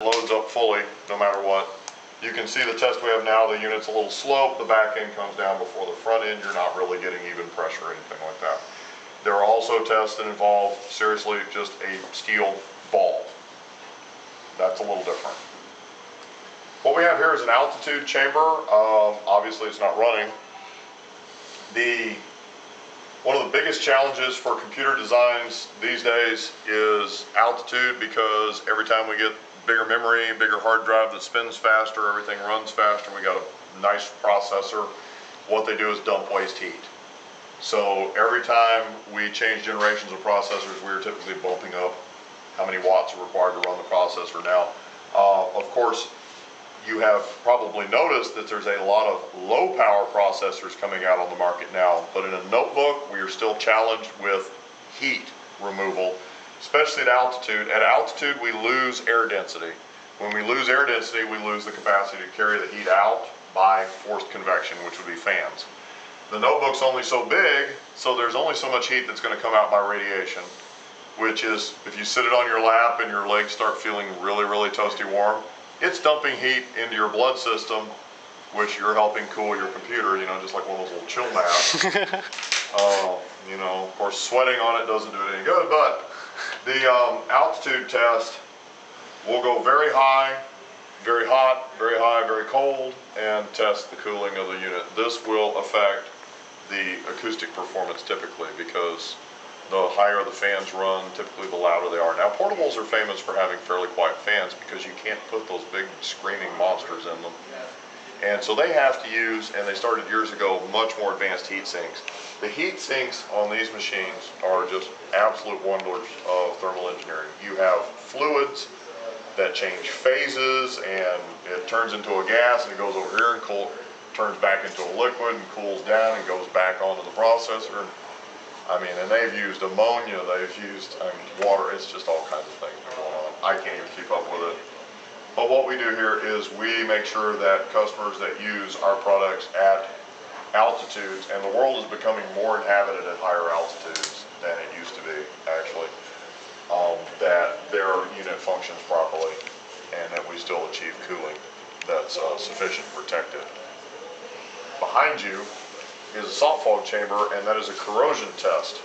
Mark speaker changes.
Speaker 1: loads up fully no matter what. You can see the test we have now, the unit's a little sloped, the back end comes down before the front end, you're not really getting even pressure or anything like that. There are also tests that involve, seriously, just a steel ball. That's a little different. What we have here is an altitude chamber. Obviously it's not running. One of the biggest challenges for computer designs these days is altitude, because every time we get bigger memory, bigger hard drive that spins faster, everything runs faster, we got a nice processor, what they do is dump waste heat. So every time we change generations of processors, we're typically bumping up how many watts are required to run the processor. Now, of course, you have probably noticed that there's a lot of low power processors coming out on the market now, but in a notebook, we are still challenged with heat removal, especially at altitude. At altitude, we lose air density. When we lose air density, we lose the capacity to carry the heat out by forced convection, which would be fans. The notebook's only so big, so there's only so much heat that's going to come out by radiation, which is, if you sit it on your lap and your legs start feeling really, really toasty warm, it's dumping heat into your blood system, which you're helping cool your computer, you know, just like one of those little chill mats. You know, of course, sweating on it doesn't do it any good, but the altitude test will go very high, very hot, very high, very cold, and test the cooling of the unit. This will affect the acoustic performance typically, because the higher the fans run, typically the louder they are. Now, portables are famous for having fairly quiet fans because you can't put those big screaming monsters in them. And so they have to use, and they started years ago, much more advanced heat sinks. The heat sinks on these machines are just absolute wonders of thermal engineering. You have fluids that change phases, and it turns into a gas, and it goes over here and turns back into a liquid and cools down and goes back onto the processor. I mean, and they've used ammonia, they've used water, it's just all kinds of things going on. I can't even keep up with it. But what we do here is we make sure that customers that use our products at altitudes, and the world is becoming more inhabited at higher altitudes than it used to be, actually, that their unit functions properly and that we still achieve cooling that's sufficient and protective. Behind you is a salt fog chamber, and that is a corrosion test.